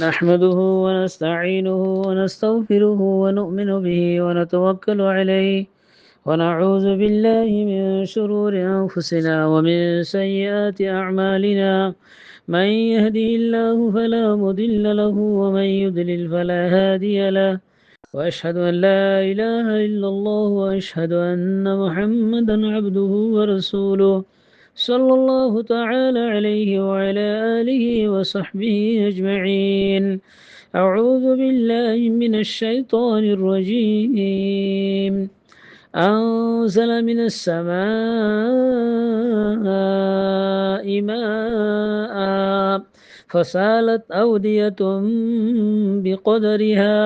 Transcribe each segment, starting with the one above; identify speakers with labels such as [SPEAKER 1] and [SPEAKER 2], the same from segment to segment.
[SPEAKER 1] نحمده ونستعينه ونستغفره ونؤمن به ونتوكل عليه ونعوذ بالله من شرور أنفسنا ومن سيئات أعمالنا. من يهده الله فلا مضل له ومن يضلل فلا هادي له. وأشهد أن لا إله إلا الله وأشهد أن محمدا عبده ورسوله صلى الله تعالى عليه وعلى آله وصحبه أجمعين. أعوذ بالله من الشيطان الرجيم. أنزل من السماء ماء فسالت أودية بقدرها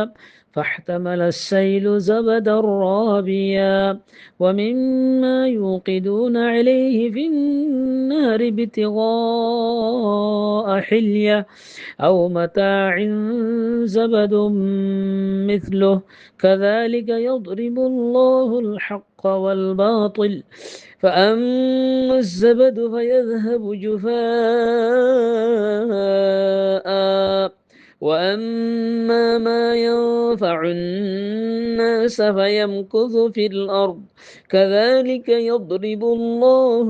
[SPEAKER 1] فاحتمل السيل زبدا رابيا ومما يوقدون عليه في النار ابتغاء حلية أو متاع زبد مثله كذلك يضرب الله الحق والباطل فأما الزبد فيذهب جفاء وأما ما ينفع الناس فيمكث في الأرض كذلك يضرب الله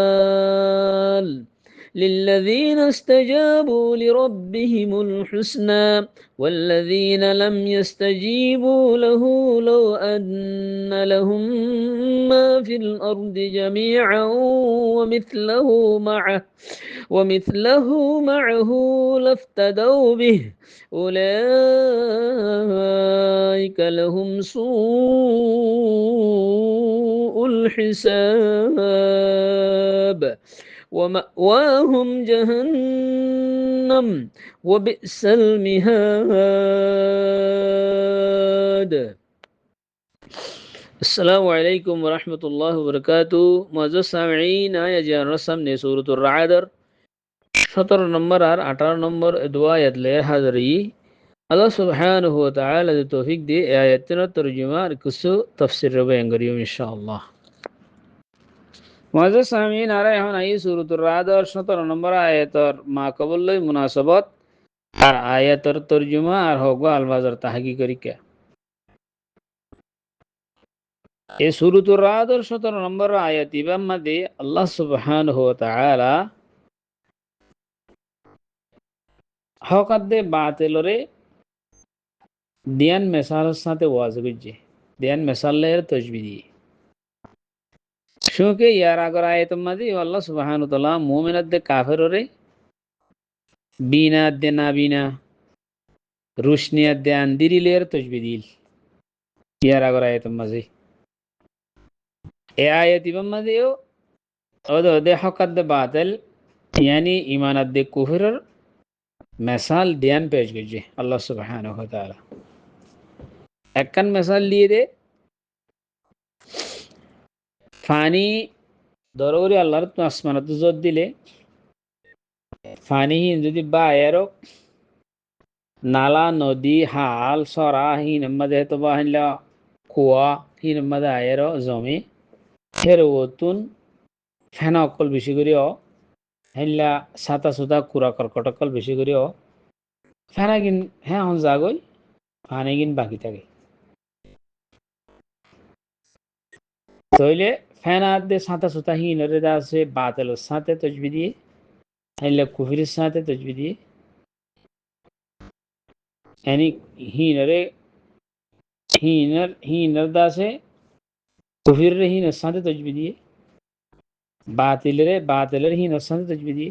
[SPEAKER 1] الأمثال للذين استجابوا لربهم الحسنى والذين لم يستجيبوا له لو أن لهم ما في الأرض جميعا ومثله معه لافتدوا به أولئك لهم سوء الحساب ومأواهم جهنم وبئس المهاد. السلام عليكم ورحمة الله وبركاته. معزز سامعین آیا جان رسم نے سورة الرعد 17 নম্বর আর 18 নম্বর দোয়া আয়াতলে হাজারি আল্লাহ সুবহানাহু ওয়া তাআলা যে তৌফিক দিয়ে এই আয়াতের তরজমা আর কিছু তাফসীর বয়ান করিম ইনশাআল্লাহ। معزز سامعین آ رہے ہیں نئی سورۃ الرعد اور 17 নম্বর আয়াতের মা কবুল মুনাসাবাত আর আয়াতের তরজমা আর হোক আলবাজার তাহকিক করি কে এই সূরাতুর রা'দের 17 নম্বর আয়াত ইবাম মধ্যে আল্লাহ সুবহানাহু ওয়া তাআলা হকাদে বাতিলরে দিয়ান মেসালের সাথে ওয়াজ করছে দিয়ান মেসালের তজবিদি শুকে ইয়ার আগর আয়াত মধ্যে আল্লাহ সুবহানাহু ওয়া তাআলা মুমিনদের কাফেররে বিনা দেনা বিনা রুশনিয়াত দে আন্দিরিলের তজবিদিল ইয়ার আগর আয়াত মধ্যে এই আয়াত ইবাম মধ্যে ওদে হকাদে বাতিল यानी ईमानत दे कुफर मिसाल ध्यान पेश कीजिए अल्लाह सुब्हानहु व तआला একখান মিসাল দিয়ে দে ফানি দরুরি আল্লাহর তো আসমানত জোর দিলে ফানি যদি বায়েরো নালা নদী হাল সরা হিন মদে তো বাহিলা কুয়া হিন মদে আয়েরো জমি ফের ওতুন ফেনা অকল বেশি করিও হেল্লা সাতা সুতা কুরা কর্কটকল বেশি করিও ফেনা কিন হ্যাঁ হন জাগই ফানি কিন বাকি থাকে তইলে ফেনাত দে সাতা সুতা হিনরে দা আছে বাতিলের সাথে তজবিদি হেল্লা কুফরির সাথে তজবিদি यानी हीनर दा से कुफिर रे हीनर साथे तजबीदी बातिल रे हीनर साथे तजबीदी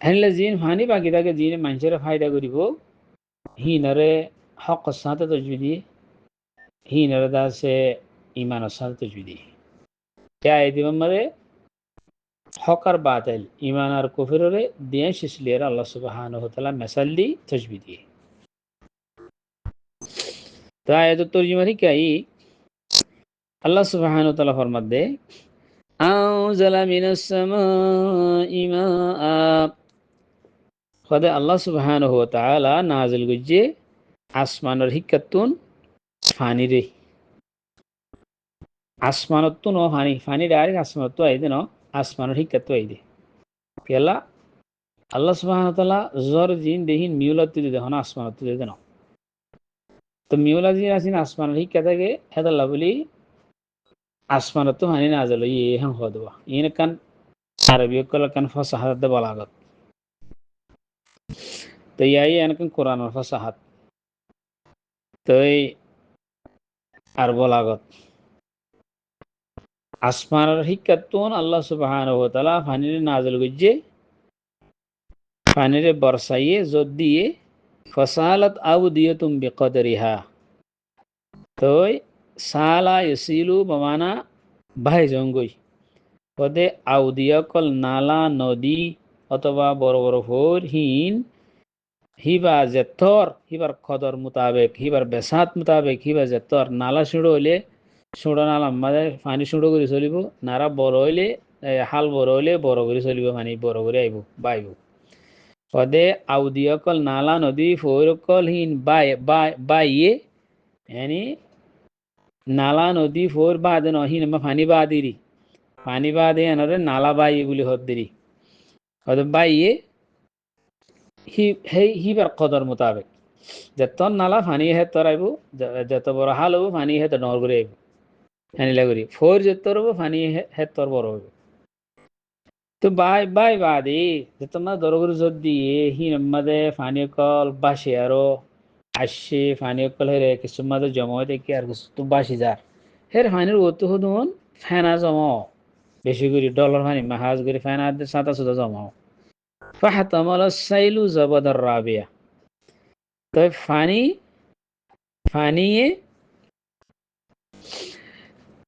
[SPEAKER 1] हेनले जीन फानी बाकी दाके जीने मानसेर फायदा करिबो हीनरे हक साथे तजबीदी हीनर दा से ईमान साथे तजबीदी क्या आयति मरे हक और बातिल ईमान और कुफिर रे दिया इसलिए अल्लाह सुब्हानहु व तआला मिसाल दी तजबीदी तो आयत तर्जुमा थी क्या ही अल्लाह सुब्हानहु व तआला फरमाते दे अनज़ला मिनस समाई माआ खुदा अल्लाह सुब्हानहु व तआला नाजिल गुज्जे आसमानर हिक्कतुन फानी रे आसमानतुन ओ फानी फानी डायरेक्ट आसमानतु आइदे न आसमानर हिक्कतु आइदे केला আল্লাহ সুবহানাহু ওয়া তাআলা জর জিন দেহিন মিউলাত তুলি দেখো না আসমানত তুলি দেন তো মিউলা জিন আসিন আসমান হিক্কা থাকে হেদাল্লা বলি আসমানত তো হানি নাজল হান হদবা ইন কান আরবি কল কান ফাসাহাত বলাগত তো এন কান কোরআনের ফাসাহাত তো আর বলাগত আসমানের হিক্কাতুন আল্লাহ সুবহানাহু ওয়া তাআলা ফানির নাজল গজ্জে ফানিরে বরসাইয়ে জোর দিয়ে ফসালাত আউদিয়াতুম বিকদরিহা তো সালা ইসিলু বমানা ভাই জঙ্গই ওদে আউদিয়া কল নালা নদী অথবা বড় বড় ফোর হিন হিবা জেতর হিবার কদর মোতাবেক হিবার বেসাত মোতাবেক হিবা জেতর নালা সুড়ো হইলে সুড়ো নালা মানে পানি সুড়ো করে চলিব নারা বড় হইলে হাল বড় হইলে বড় করে চলিব পানি বড় করে আইব বাইব ওদে আউদিয়া কল নালা নদী ফোর কল হিন বাইয়ে yani নালা নদী ফোর বাদে নহিন পানি বাদিরি পানি বাদে এনরে নালা বাইয়ে বলে হদ্দিরি হয়তো বাইয়ে হিবার কদর মোতাবেক যত নালা পানি হে তোর আইব যত বড় হাল হবো পানি হে তো নর করে আইব হানিলা করি ফোর যত হবো পানি হে তোর বড় হইব তো বাই বাদে যত না দরগর জোর দিয়ে হিন মাদে পানি কল বাসে আরো আসছে পানি কল হেরে কিছু মাদে জমা হয়ে দেখি আর কিছু তো বাসি যার হের পানির অত হদুন ফেনা জমাও বেশি করে ডলার পানি মাহাজ করে ফেনা সাঁতা সুতা জমাও ফাহাতামাল সাইলু জবদর রাবিয়া তো ফানিয়ে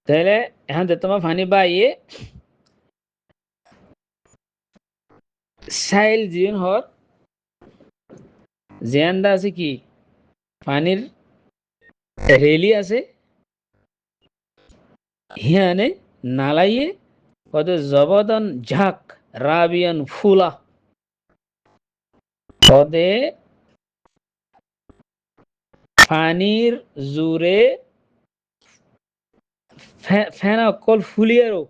[SPEAKER 1] তাহলে এখন তোমার ফানি বাইয়ে সাইল জীবন হর জেয়ান্দা আছে কি পানির রেলি আছে হিয়ানে নালাইয়ে ওদের জবদন ঝাক রাবিয়ান ফুলা ওদে পানির জুরে ফেনা কল ফুলিয়ারো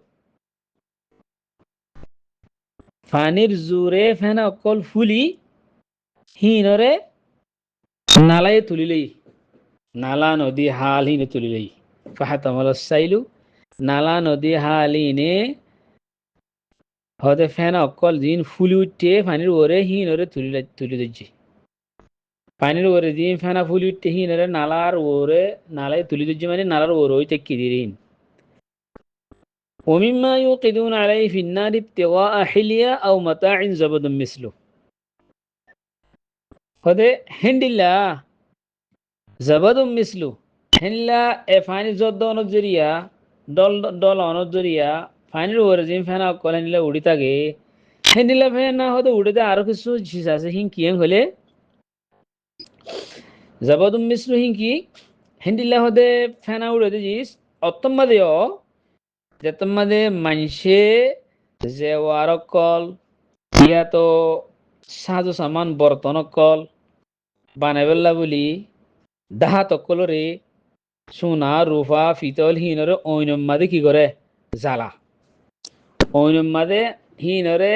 [SPEAKER 1] পানির জুরে ফেনা কল ফুলি হিনরে নালায় তুলিলেই নালা নদী হাল হিনে তুলিলেই ফাহাতামাল সাইলু নালা নদী হাল হিনে হতে ফেনা অকল দিন ফুলি উঠে পানির ওরে হিনরে তুলি দিচ্ছে পানির ওরে দিন ফেনা ফুলি উঠে হিনরে নালার ওরে নালায় তুলি দিচ্ছে মানে নালার ওরে ওই টেক্কি দিন ومما يوقدون عليه في النار ابتغاء حلية أو متاع زبد مثله هذا هندلا زبد مثله هندلا فاني زود نظريا دول نظريا فاني ورزين فانا أقول هندلا উড়িতা গে হ্যান্ডিলা ফ্যান না হয়তো উড়ে আরো কিছু জিনিস আছে হিং কি হলে জাবাদুম মিশ্র হিং কি হ্যান্ডিলা হতে ফেনা উড়ে জিনিস অত্তমাদেও যেতমাদে মানসে যে ওয়ারকল ইয়া তো সাজু সামান বর্তনকল বানাবেল্লা বলি দাহা তকলরে সোনা রূপা ফিতল হিনরে ঐনম্মাদে কি করে জ্বালা ঐনম্মাদে হিনরে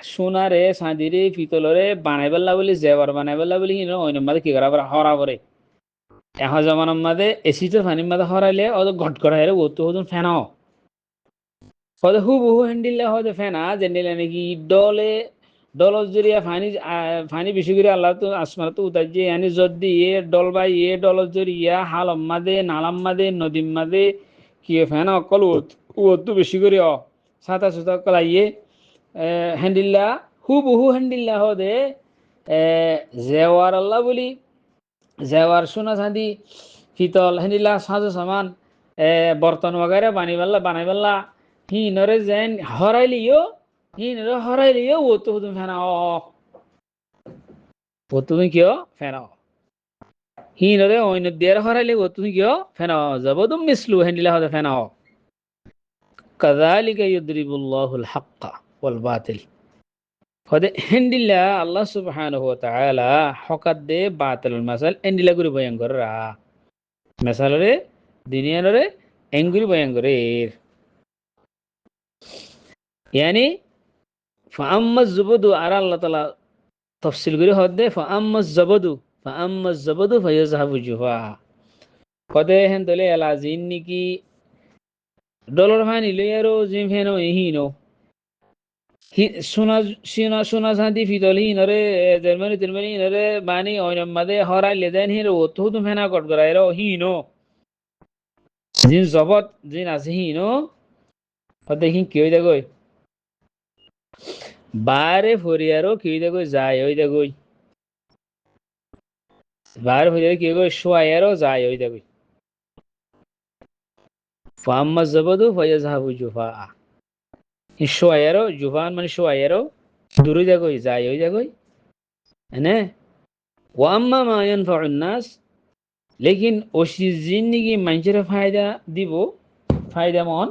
[SPEAKER 1] সোনারে চাঁদিরে পিতলরে বানাইবেলা বলি জেবার বানাইবেলা বলি হিনরে ঐনম্মাদে কি করে আবার হরা পরে এখন জমানার মাদে এসিতে পানির মাদে হরাইলে অত ঘট করা হেরে ওতো হতুন ফেনাও হয়তো হুবহু হ্যান্ডিলে হয়তো ফেনা জেন্ডিলে নাকি ডলর জরিয়া ফানি বেশি করে আল্লাহ তো আসমান তো উতার যে আনি যদি ডল বা ডলর জরিয়া হাল মাদে নালাম মাদে নদীম মাদে কি ফেনা অকল ওতো বেশি করে সাঁতা সুতা কলাইয়ে হ্যান্ডিল্লা হুবহু হ্যান্ডিল্লা হদে জেওয়ার আল্লাহ বলি জেওয়ার সোনা চাঁদি পিতল হ্যান্ডিল্লা সাজো সামান বর্তন वगैरह বানাই পাল্লা হিনরে যেন হরাইলিও ও তো তুমি ফেনা ও তুমি কিয় ফেনা হিনরে অন্য দিয়ে হরাইলে ও তুমি কিয় ফেনা যাব তুমি মিসলু হ্যান্ডিলা হতে ফেনা কাযালিকা ইউদরিবুল্লাহুল হাক্কা ওয়াল বাতিল হদে হ্যান্ডিলা আল্লাহ সুবহানাহু ওয়া তাআলা হকাত দে বাতিল মাসাল হ্যান্ডিলা করে বয়ান করে রা মাসালরে দুনিয়ারে এঙ্গুরি বয়ান করে यानी ফাআম্মা জুবদু আর আল্লাহ তাআলা তফসিল করে হদে ফাআম্মা জবদু ফায়াযহাবু জুফা কদে হেন দলে এলা জিন নিকি ডলর ফানি লইয়ারো জিম ফেনো ইহিনো সোনা সোনা সোনা চাঁদি ফিতল হিনরে জার্মানি তিরমানি হিনরে বানি অইনমাদে হরাই লেদেন হির ওতো তুমি ফেনা কট গরাইরো হিনো জিন জবত জিন আছে হিনো হদে হি কি হইদা গই বারে ফরিয়ারো কি হইদা গই যায় হইদা গই বারে ফরিয়ারো কি গই শোয়ায়ারো যায় হইদা গই ফাম্মা জবদু ফায়াযহাবু জুফা শোয়ায়ারো জুফান মানে শোয়ায়ারো দূরে যা গই যায় হইদা গই এনে ওয়াম্মা মা ইয়ানফাউন নাস লেকিন ওসি জিন্দিগি মানুষের ফায়দা দিব ফায়দা মন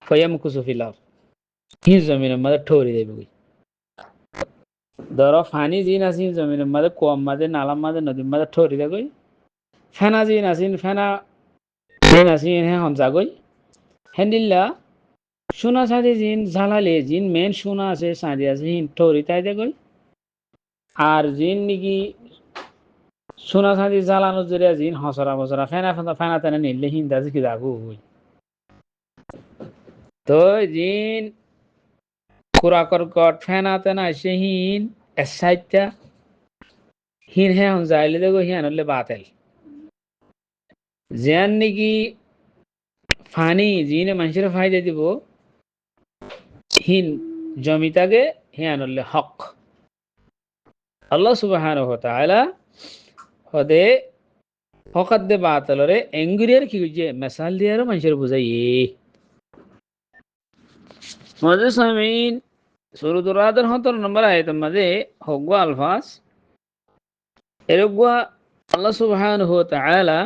[SPEAKER 1] ফয়াম কুসুফিলাম হি জমিনের মধ্যে ঠোরি দেবে ধরো ফানি জিন আসিন জমিনের মধ্যে কম মাঝে নালাম মাঝে নদীর মাঝে ঠোরি দেবে ফেনা জিন আসিন ফেনা জিন আসিন হ্যাঁ হমজা গই হ্যান্ডিল্লা সোনা সাদি জিন ঝালালে জিন মেন সোনা আছে সাদি আছে হিন ঠোরি তাই দে গই আর জিন নাকি সোনা সাদি জ্বালানো জরিয়া জিন হসরা বসরা ফেনা ফেনা ফেনা তেনা নিলে হিন দাজি কি যাগু হই তো জিন কুরাকর কট ফেনা তেনা সেহীন এসাইটা হিন হ্যাঁ যাইলে দেখো হিয়ান হলে বাতেল জিয়ান নাকি ফানি জিনে মানুষের ফায়দা দিব হিন জমিতাকে হিয়ান হলে হক আল্লাহ সুবহানাহু ওয়া তাআলা হদে হকাত দে বাতলরে এঙ্গুরিয়ার কি যে মিসাল দিয়ারও মানুষের বুঝাই মজে সামিন সূরাতুর রাদের 17 নম্বর আয়াতের মধ্যে হগওয়া আলফাজ এরগওয়া আল্লাহ সুবহানাহু ওয়া তাআলা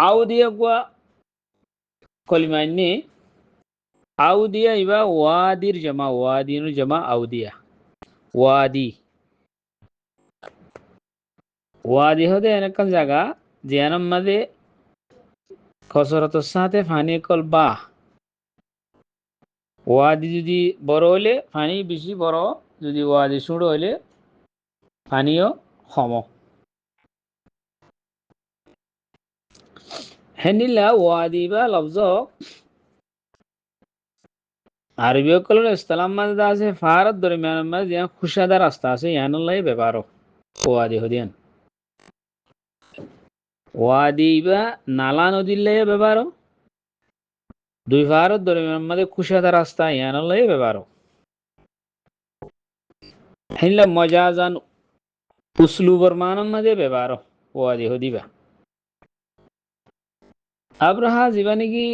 [SPEAKER 1] আউদিয়া গওয়া কলিমাইনে আউদিয়া ইবা ওয়াদির জামা ওয়াদিনুর জামা আউদিয়া ওয়াদি ওয়াদি হতে এনেকান জায়গা জিয়ানার মাঝে কসরতের সাথে ফানি কল বা ওয়াদি যদি বড় হইলে ফানি বেশি বড় যদি ওয়াদি ছোট হইলে পানিও কম হেনিলা ওয়াদি বা লফজ আরবি কলর ইসলাম মাঝে আছে ফারত দরমিয়ান মাঝে যে খুশাদা রাস্তা আছে ইয়ানুল্লাহ ব্যবহার ওয়াদি হদিয়ান ওয়াদি বা নালা নদীর লাই ব্যবহার দুই ফারত দরমিয়ান মাঝে খুশাদা রাস্তা ইয়ানুল্লাহ ব্যবহার হেনিলা মজাজান উসলুবর মানম মাঝে ব্যবহার ওয়াদি হদিবা আব্রাহা জীবানি কি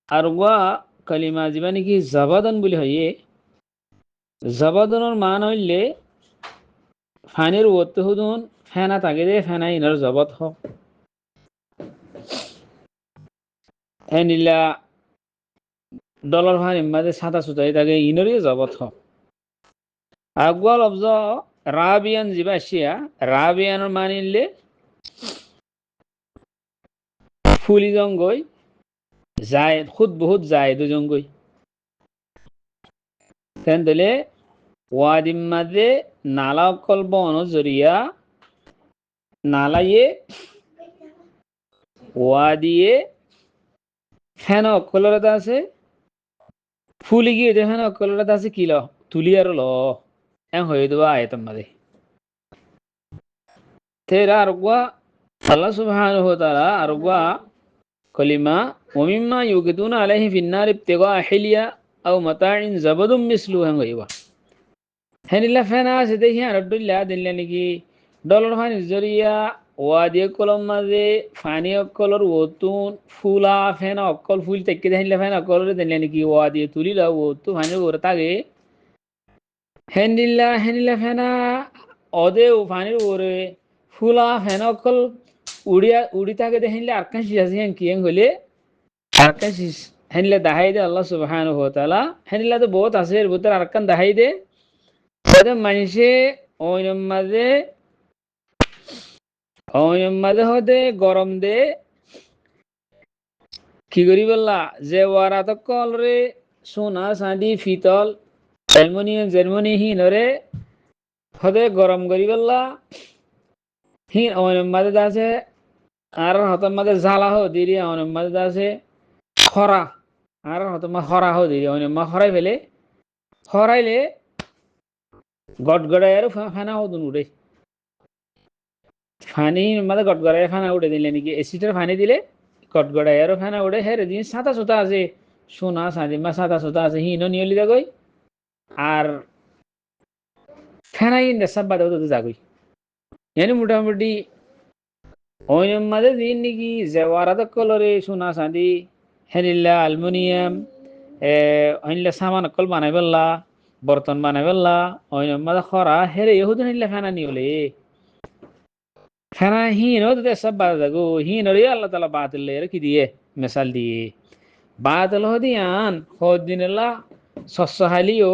[SPEAKER 1] আরগা কালিমা জীবানি কি জাবাদান বলি হইয়ে জাবাদানোর মান হইলে ফানির ওতে হুদুন ফেনা থাকে দে ফেনা ইনার জবত হ এনিলা ডলার ফানি মাঝে সাদা সুতাই থাকে ইনরই জবত হ আগুয়া লফজ রাবিয়ান জিবা শিয়া রাবিয়ানোর মান ইনলে ফুলি জঙ্গই যায় খুদ বহুত যায় দু জঙ্গই তেন দিলে ওয়াদিম মাঝে নালা অকল বন জরিয়া নালাইয়ে ওয়াদিয়ে ফেন অকলরতা আছে ফুলি গিয়ে ফেন অকলরতা আছে কি ল তুলি আর ল এম হয়ে দেবো আয়তম মাঝে তেরা আরগুয়া আল্লাহ সুবহানাহু ওয়া তাআলা আরগুয়া কলিমা ওমিম্মা ইউকিদুনা আলাইহি ফিন্নার ইবতিগা হিলিয়া আও মাতাইন জাবাদুম মিসলু হেন হইবা হেনিলা ফেনা আছে দেখি আর ডুল্লা দিল্লা নাকি ডলার ফানি জরিয়া ওয়াদি কলম মাঝে ফানি অকলর ওতুন ফুলা ফেনা অকল ফুল তেকে দেখিলা ফেনা অকলর দিল্লা নাকি ওয়াদি তুলিলা ওতু ফানি ওর তাগে হেনিলা ফেনা অদে ফানির ওরে ফুলা ফেনা অকল উড়িয়া উড়ি তাকে দেখিলে আরকান শিয়াসি হেন কি হইলে আরকান শিস হেনিলা দাহাই দে আল্লাহ সুবহানাহু ওয়া তাআলা হেনিলা তো বহুত আছে এর ভিতর আরকান দাহাই দে মানুষে ওইনম মাঝে হতে গরম দে কি করি বললা যে ওয়ারা তো কল রে সোনা চাঁদি ফিতল অ্যালুমিনিয়াম জার্মানি হিনরে হদে গরম করি বললা হিন অনেক মাঝে আছে আর হতম মাঝে জ্বালা হো দিদি অনেক মাঝে আছে খরা আর হতম খরা হো দিদি অনেক মা খরাই ফেলে খরাইলে গটগড়াই আর ফানা হো দুন উড়ে ফানি মানে গটগড়াই ফানা উড়ে দিলে নাকি এসিটার ফানি দিলে গটগড়াই আর ফানা উড়ে হেরে দিন সাদা সুতা আছে সোনা চাঁদি মা সাদা সুতা আছে হিনো নিয়লি যাগই আর ফেনাই নেশাব বাদে তো যাগই এনে মোটামুটি অইনের মাঝে দিন নাকি জেওয়ারাত কলরে সোনা চাঁদি হেনিল্লা অ্যালুমিনিয়াম অইনলা সামান অকল বানাই পেললা বর্তন বানাই পেললা অইনের মাঝে খরা হেরে এহুদিন হিল্লা ফেনা নিয়লে ফেনা হিনো তো সব বাদ যাগো হিনরে আল্লাহ তালা বাতিল কি দিয়ে মেসাল দিয়ে বাতিল হদিয়ান হদিনাল্লাহ শস্য হালিও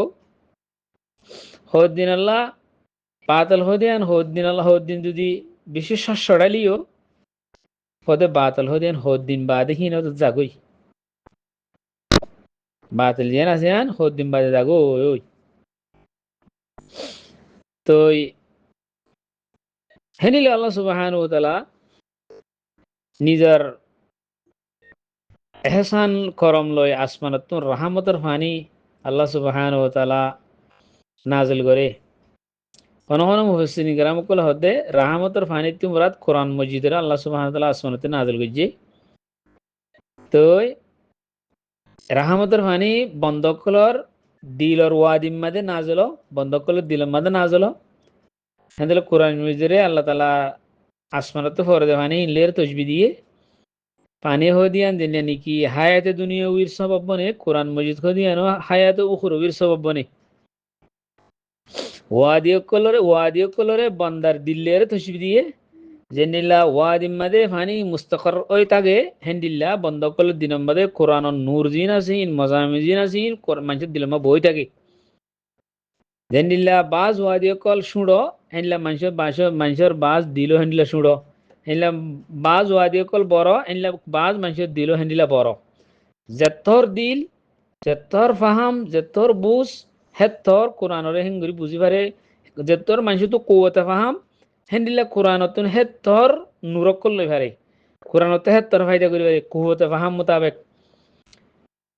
[SPEAKER 1] হদিনাল্লাহ বাতিল হদিয়ান হদিনাল্লাহ হদিন যদি বিশেষ শস্য ডালিও হদে বাতিল হদিয়ান হদিন বাদে হিনো তো যাগই বাতিল যেন আছে হদিন বাদে যাগো ওই তো হেনিলে আল্লাহ সুবহানাহু ওয়া তাআলা নিজের এহসান করম লয় আসমানত রাহমতের পানি আল্লাহ সুবহানাহু ওয়া তাআলা নাজিল করে কোন কোন মুফাসসিরিন کرام কল হদে রাহমতের পানি তি মুরাদ কোরআন মজিদের আল্লাহ সুবহানাহু ওয়া তাআলা আসমানতে নাজিল করছে তো রাহমতের পানি বন্ধকলর দিলর ওয়াদিম মাদে নাজিল বন্ধকলর দিলর মাদে নাজিল হেন্দলে কোরআন মজিদে আল্লাহ তাআলা আসমানতে ফরদে পানি ইলের তসবি দিয়ে পানি হদিয়ান দিনে নাকি হায়াতে দুনিয়া উইর সবাব বনে কোরআন মজিদ হদিয়ানো হায়াতে উখরবির সবাব বনে ওয়াদিও কলরে বান্দার দিল্লের তসবি দিয়ে জেনিল্লা ওয়াদিম মাদে ফানি মুস্তাকর ওই তাগে হেন্দিল্লা বন্ধ কল দিনম মাদে কোরআন নূর জিন আসিন মজামি জিন আসিন মানুষের দিলমা বই থাকে জেনিল্লা বাজ ওয়াদিও কল শুড়ো হেনলা মানুষের বাজ দিল হেন্দিলা শুড়ো হেনলা বাজ ওয়াদিও কল বড় হেনলা বাজ মানুষের দিল হেন্দিলা বড় যেতর দিল যেতর ফাহাম যেতর বুঝ হেতর কোরআনরে হেঙ্গুরি বুঝি পারে যেতর মানুষ তো কৌতে ফাহাম হেন্দিলা কোরআনত হেতর নুরকল লই পারে কোরআনত হেতর ফায়দা করি পারে কুহতে ফাহাম মোতাবেক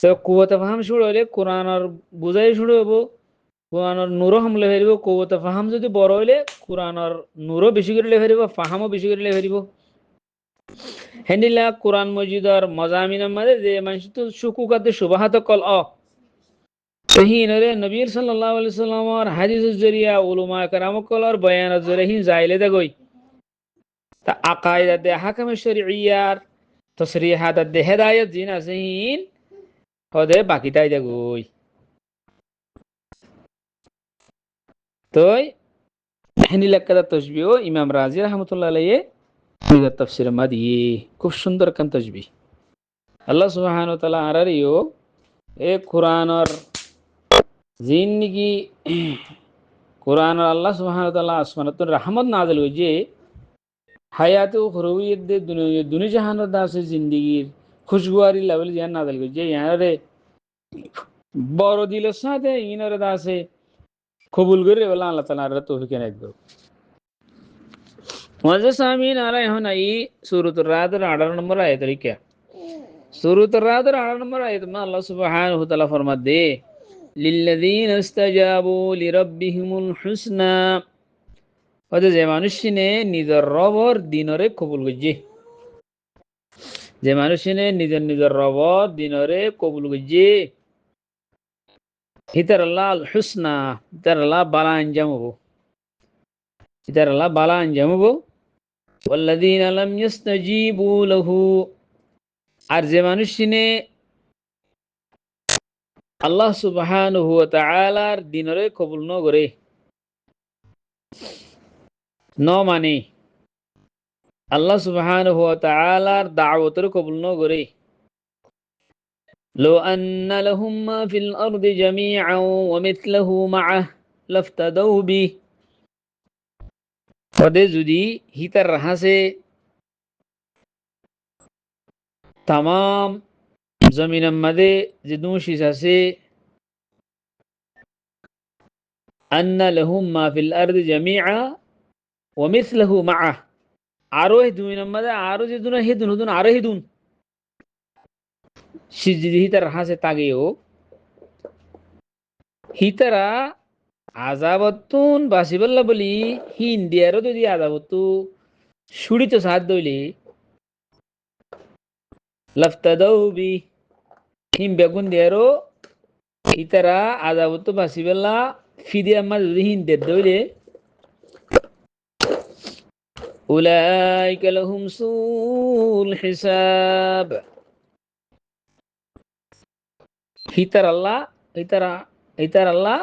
[SPEAKER 1] তো কুহতে ফাহাম শুরু হইলে কোরআনর বুঝাই শুরু হবো কোরআনর নূরও হামলে ফেরিব কৌতে ফাহাম যদি বড় হইলে কোরআনর নূরও বেশি করে লে ফেরিব ফাহামও বেশি করে লে ফেরিব হেন্দিলা কোরআন মজিদর মজামিনের মাঝে যে মানুষ তো সুকুকাতে সুবাহাত কল হিনরে নবীর সাল্লাল্লাহু আলাইহি সাল্লামর হাদিসের জরিয়া উলামা کرام কলর বয়ানের জরিয়া হিন যাইলে দেগই তা আকাইদাত দে হাকাম শরঈয়ার তসরিহাত দে হেদায়েত জিন আসিন হদে বাকি তাই দেগই তোই হেনিলাক্কাদা তসবিহ ইমাম রাজি রাহমাতুল্লাহ আলাইহি নিজের তাফসিরে মাদি খুব সুন্দর কান তসবিহ আল্লাহ সুবহানাহু ওয়া তাআলা আরারিও এ কোরআনর জিন্দিগি কোরআন আল্লাহ সুবহানাহু ওয়া তাআলা আসমানাতুর রহমত নাযিল হইছে হায়াতে উখরবিয়ত দে দুনিয়া জাহানের দাসে জিন্দিগির খুশগুয়ারি লেভেল জিয়ান নাযিল হইছে ইয়ারে বড় দিলের সাথে ইনারে দাসে কবুল করে বলে আল্লাহ তাআলা আর তৌফিক এনে দিও ওয়াজা সামিন আলা এখন এই সূরাতুর রাদের 18 নম্বর আয়াত লিখা সূরাতুর রাদের 18 নম্বর আয়াত মা আল্লাহ সুবহানাহু ওয়া তাআলা ফরমাত দে লিল্লাযীনা ইসতাজাবু লিরাব্বিহিমুল হুসনা ওদের যে মানুষিনে নিজের রবর দিনরে কবুল করছে যে মানুষিনে নিজের রবর দিনরে কবুল করছে হিতার আল্লাহ আল হুসনা হিতার আল্লাহ বালা আঞ্জাম হবো হিতার আল্লাহ বালা আঞ্জাম হবো ওয়াল্লাযীনা লাম ইস্তাজিবু লাহু আর যে মানুষিনে আল্লাহ সুবহানাহু ওয়া তাআলার দিনরে কবুল ন করে ন মানে আল্লাহ সুবহানাহু ওয়া তাআলার দাওয়াতের কবুল ন করে لو أن لهم ما في الأرض جميعا ومثله معه لافتدوا به ওদের যদি হিতার রাহাসে তাম জমিনের মাঝে যে দুশিস আছে আন্না লাহুম মা ফিল আরদি জামিআ ওয়া মিসলুহু মাআহ আরো হে দুই নম্বরে আরো যে দুন হে দুন আরো হে দুন সিজদি হিতার হাসে তাগেও হিতারা আজাবতুন বাসিবাল্লা বলি হিন্দিয়ারও যদি আজাবতু সুড়িত সাহায্য দইলে লাফতাদাউ বি হিম বেগুন দিয়ারও হিতারা আজাবতু বাসিবাল্লা ফিদি আম্মা যদি হিন্দের দইলে উলাইকা লাহুম সুল হিসাব হিতার আল্লাহ হিতার আল্লাহ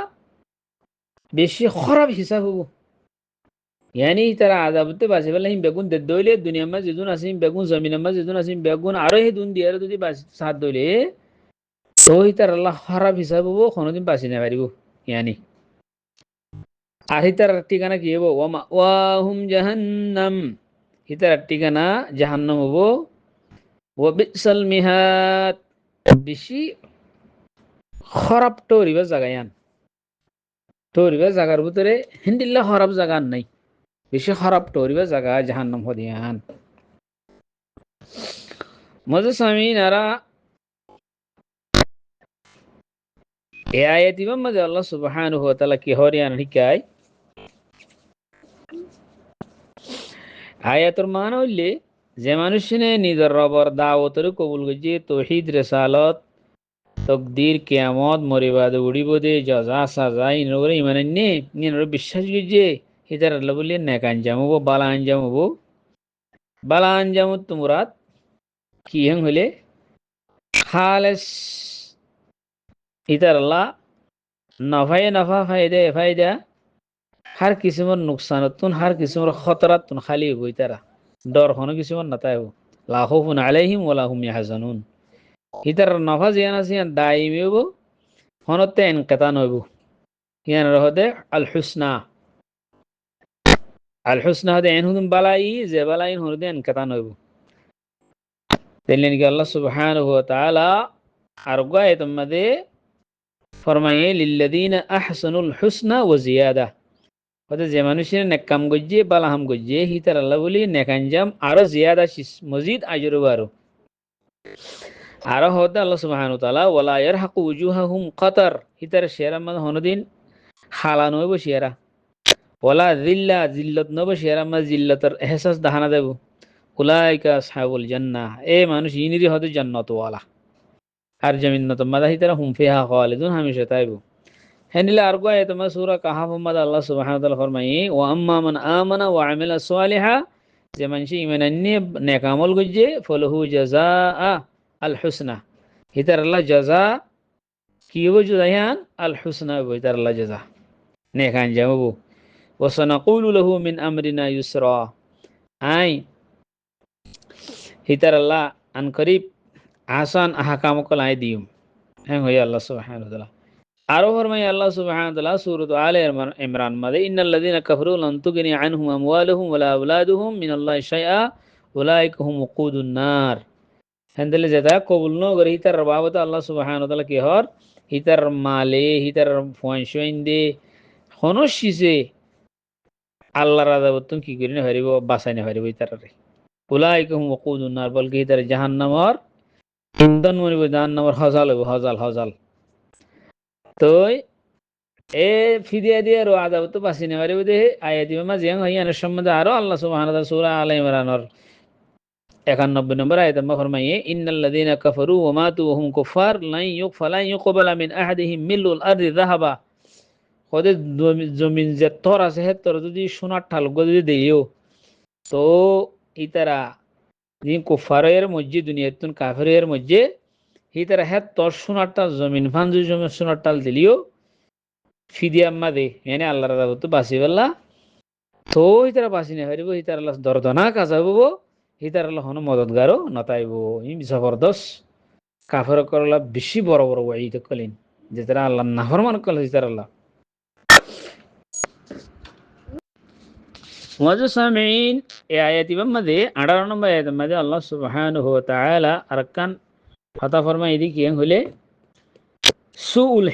[SPEAKER 1] বেশি খারাপ হিসাব হবো yani tara azabte basi bala him begun de doile dunia ma jidun asim begun zamin ma jidun asim begun aro he dun diare যদি basi সাথ doile তো হিতার আল্লাহ খারাপ হিসাব হবো কোনোদিন বাঁচি না পারিব yani আর হিতার ঠিকানা কি হবো ওয়া ওয়াহুম জাহান্নাম হিতার ঠিকানা জাহান্নাম হবো ওয়া বিসাল মিহাদ বেশি খারাপ টোরিবা জায়গায়ান টোরিবা জায়গার ভিতরে হিন্দিল্লা খারাপ জায়গা নাই বেশি খারাপ টোরিবা জায়গা জাহান্নাম হদিয়ান মজা সামি নারা এ আয়াত ইমাম মাঝে আল্লাহ সুবহানাহু ওয়া তাআলা কি হরিয়ান হিকায় আয়াতের মানে হইলে যে মানুষনে নিজের রবর দাওয়াতের কবুল করছে তৌহিদ রিসালাত তকদির কিয়ামত মরিবাদ উড়িব দে জাযা সাজা ইনরে ইমান নে ইনরে বিশ্বাস করছে হিদার আল্লাহ বলি নেক আঞ্জাম হবো বালা আঞ্জাম তোমরাত কি হেন হইলে খালেস হিদার আল্লাহ নফা ফায়দা har কিসিমর নুকসানতুন har কিসিমর খতরাতুন খালি হইব ইতারা ডর হনো কিসিমর নাতাইব লা খাউফুন আলাইহিম ওয়ালা হুম ইয়াহজানুন ইতার নফা জিয়ান আছে দাইমি হইব হনতে ইনকাতান হইব ইয়ান রহদে আল হুসনা হদে এন হুদুম বালাই যে বালাই হনদে ইনকাতান হইব তেলেন কি আল্লাহ সুবহানাহু ওয়া তাআলা আর গায়ত মধ্যে ফরমায়ে লিল্লাযিনা আহসানুল হুসনা ওয়া জিয়াদা অর্থাৎ যে মানুষের নেক কাম গজ্জে বালাহাম গজ্জে হিতার আল্লাহ বলি নেকাঞ্জাম আরো জিয়াদা মজিদ আজরু আরো হতে আল্লাহ সুবহানাহু ওয়া তাআলা ওয়ালা ইয়ারহাকু উজুহাহুম কাতার হিতার শেরা মানে হনদিন হালা নয় বসিয়ারা ওয়ালা জিল্লাত নয় বসিয়ারা মানে জিল্লাতের এহসাস দাহানা দেব উলাইকা আসহাবুল জান্নাহ এ মানুষ ইনিরি হতে জান্নাত ওয়ালা আর জামিন্নাত মাদা হিতারা হুম ফিহা খালিদুন হামেশা তাইবু হেনিলে আর গো তোমার সূরা কাহাফ মধ্যে আল্লাহ সুবহানাহু ওয়া তাআলা ফরমায়ে ওয়া আম্মা মান আমানা ওয়া আমিলা সালিহা যে মানুষ ঈমান আননি নেক আমল গজ্জে ফলহু জাযাআ আল হুসনা হিতার আল্লাহ জাযা কি হবো জায়ান আল হুসনা হবো হিতার আল্লাহ জাযা নেক আঞ্জাম হবো ওয়া সানাকুলু লাহু মিন আমরিনা ইউসরা আই হিতার আল্লাহ আন করিব আসান আহকাম কল আই দিউম হ্যাঁ হই আল্লাহ সুবহানাহু ওয়া তাআলা আরো ফরমাই আল্লাহ সুবহানাহু ওয়া তাআলা সূরা আলে ইমরান মাদে ইন্নাল্লাযীনা কাফারু লান তুগনি আনহুম আমওয়ালুহুম ওয়ালা আওলাদুহুম মিনাল্লাহি শাইআ উলাইকা হুম ওয়াকুদুন নার হেন্দলে যেটা কবুল ন করে হিতার বাবত আল্লাহ সুবহানাহু ওয়া তাআলা কি হর হিতার মালে হিতার ফয়সইন দে হনশিসে আল্লাহ রাজাবতুন কি করি না হারিব বাঁচাই না হারিব হিতারে উলাইকা হুম ওয়াকুদুন নার বলকে হিতার জাহান্নামর ইন্ধন মনিব জাহান্নামর হজাল হইব হজাল তো এ ফিদিয়া দিয়ে আর আদাব তো বাসি নেওয়ারে বুঝে আয়াতি মা জিয়াং হইয়ানের সম্বন্ধে আরো আল্লাহ সুবহানাহু ওয়া তাআলা সূরা আলে ইমরানের 91 নম্বর আয়াতে মা ফরমায়ে ইন্নাল্লাযীনা কাফারু ওয়া মাতু ওয়া হুম কুফার লান ইউকবালা মিন আহাদিহিম মিলুল আরদি যাহাবা ওদের জমিন যে তর আছে হে তর যদি সোনার ঠাল যদি দেইও তো ইতারা যিনি কুফারের মধ্যে দুনিয়াতুন কাফিরের মধ্যে ইতারা হে তর সোনার টাল জমিন ফান যদি জমিন সোনার টাল দিলিও ফিদিয়া আম্মা দে মানে আল্লাহ রাজা তো বাসি বললা তো হিতারা বাসি না হারিব হিতার আল্লাহ দরদনা কাজা হবো হিতার আল্লাহ হন মদতগারও নতাইব জবরদস্ত কাফের করলা বেশি বড় বড় ওয়াইদ কলিন যে তারা আল্লাহ নাফরমান করল হিতার আল্লাহ ওয়াজু সামিন এই আয়াত মধ্যে 18 নম্বর আয়াতের মধ্যে আল্লাহ সুবহানাহু ওয়া তাআলা আরকান কথা ফরমায় এদিকে হলে সুউল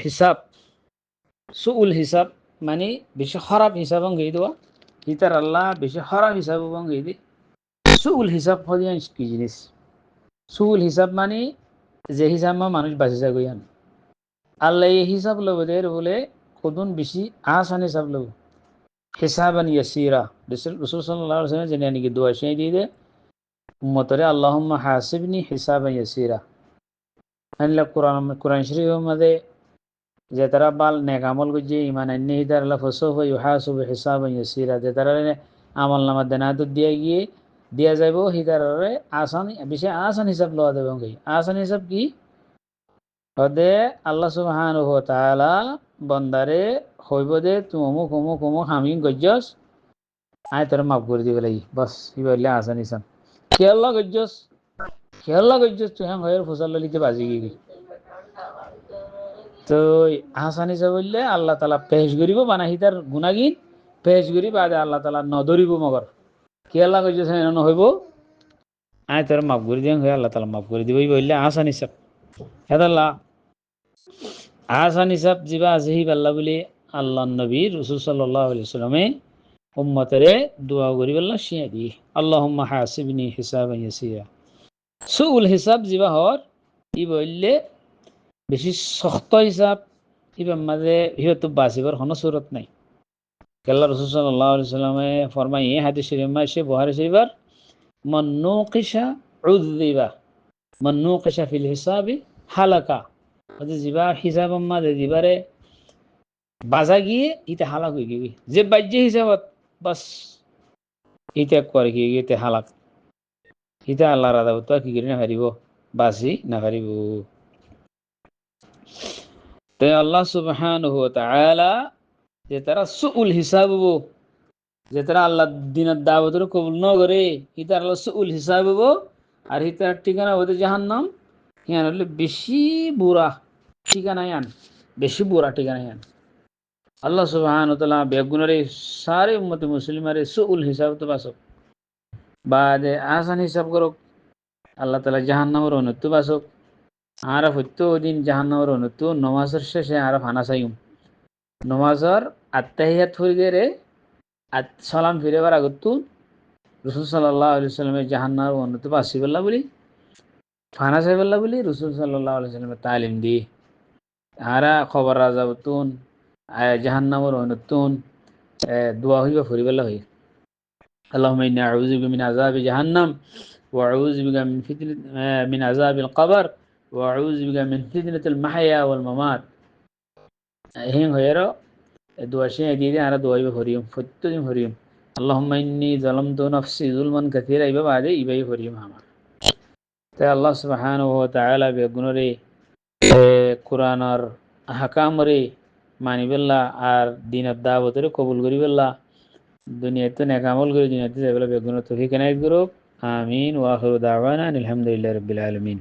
[SPEAKER 1] হিসাব মানে বেশি খারাপ হিসাব গই দেওয়া হিতার আল্লাহ বেশি খারাপ হিসাব গই দি সুল হিসাব হদিয়ান কি জিনিস সুল হিসাব মানে যে হিসাব মানুষ বাঁচি যাগই আন আল্লাহ এই হিসাব লব দের বলে কদুন বেশি আসান হিসাব লব হিসাবান ইয়াসিরা রাসূল সাল্লাল্লাহু আলাইহি ওয়াসাল্লাম জেনে নাকি দোয়া সেই দিয়ে দে উম্মতরে আল্লাহুম্মা হাসিবনি হিসাবান ইয়াসিরা আল্লাহ কোরআন শরীফের মধ্যে যে তারা বাল নেক আমল করছে ইমান আন্নি হিদার আল্লাহ ফসফ ইউহাসুব হিসাবান ইয়াসিরা যে তারা আমল নামা দেনাত দিয়ে গিয়ে দিয়া যাইব হিদারে আসান বেশি আসান হিসাব লওয়া দেবে আসান হিসাব কি হদে আল্লাহ সুবহানাহু ওয়া তাআলা বন্দারে হইব দে তুমি অমুক অমুক অমুক আমি গজ্জস আয় তোর মাফ করে দিবে লাগি বাস ইবাইলে আসান হিসাব খেয়াল্লা গজ্জস তুই হ্যাঁ হয়ের ফসল লিতে বাজি গিয়ে তো আসান হিসাব বললে আল্লাহ তালা পেশ করিব বানা হিতার গুণাগিন পেশ করি বাদে আল্লাহ তালা নদরিব মগর খেয়াল্লা গজ্জস এনে হইব আয় তোর মাফ করে দিয়ে হয়ে আল্লাহ তালা মাফ করে দিব বললে আসান হিসাব হেদাল্লা আসান হিসাব যিবা আছে হি পাল্লা বলে আল্লাহ নবী রসুল সাল্লাল্লাহু আলাইহি ওয়াসাল্লামে উম্মতরে দোয়া করি বললা শিয়া দি আল্লাহুম্মা হাসিবনি হিসাবান ইয়াসিরা সুউল হিসাব যিবা হর ই বললে বেশি শক্ত হিসাব ইবার মাঝে সিহঁতো বাঁচিবার কোনো সুরত নাই আল্লাহ রসুল সাল্লাল্লাহু আলাইহি ওয়াসাল্লামে ফরমাই হাদিস শরীফ মাসে বুখারী শরীফর মান নুকিশা উযযিবা মান নুকিশা ফিল হিসাবি হালাকা যিবা হিসাব মাঝে দিবারে বাজা গিয়ে ইতে হালাক হয়ে গিয়ে যে বাহ্য হিসাবত বাস ইতে করে গিয়ে ইতে হালাক ইতে আল্লাহ রাধা তো কি করি না পারিব বাসি না পারিব তে আল্লাহ সুবহানাহু ওয়া তাআলা যে তারা সুউল হিসাব হবো যে তারা আল্লাহ দিনের দাওয়াতের কবুল ন করে ইতার আল্লাহ সুউল হিসাব হবো আর ইতার ঠিকানা হতে জাহান্নাম ইয়ান হলে বেশি বুড়া ঠিকানা ইয়ান বেশি বুড়া ঠিকানা ইয়ান আল্লাহ সুবহানাহু ওয়া তাআলা বেগুনরে সারে উম্মতে মুসলিমারে সুউল হিসাব তো বাসক বাদে আসান হিসাব করক আল্লাহ তাআলা জাহান্নামের অনুত্ত বাসক আর হইতো দিন জাহান্নামের অনুত্ত নমাজের শেষে আর ফানা চাইম নমাজের আত্তাহিয়াত হয়ে গেলে সালাম ফিরেবার আগত রসুল সাল্লাল্লাহু আলাইহি ওয়াসাল্লামের জাহান্নামের অনুত্ত বাসি বললা বলি ফানা চাই বললা বলি রসুল সাল্লাল্লাহু আলাইহি ওয়াসাল্লামের তালিম দি আরা খবর রাজা বতুন জাহান্নামের অনুত্তুন দোয়া হইবা ফুরিবেলা হই আল্লাহুম্মা ইন্নী আউযু বিকা মিন আযাবি জাহান্নাম ওয়া আউযু বিকা মিন ফিতনাতি মিন আযাবিল কবর ওয়া আউযু বিকা মিন ফিতনাতিল মাহইয়া ওয়াল মামাত হিং হইরো দোয়া শে দিয়ে আর দোয়া হইবা ফুরিম প্রত্যেকদিন ফুরিম আল্লাহুম্মা ইন্নী যালামতু নাফসি যুলমান কাসীরা ইবা বাদে ইবাই ফুরিম আমার তাই আল্লাহ সুবহানাহু ওয়া তাআলা বেগুনরে কোরআনের আহকামরে মানিবেল্লা আর দিনের দাওয়াতের কবুল করিবেল্লা দুনিয়াতে নেক আমল করে দুনিয়াতে যাইবেলা বেগুনের তৌফিক এনায়েত করুক আমিন ওয়া আখিরু দাওয়ানা আলহামদুলিল্লাহি রাব্বিল আলামিন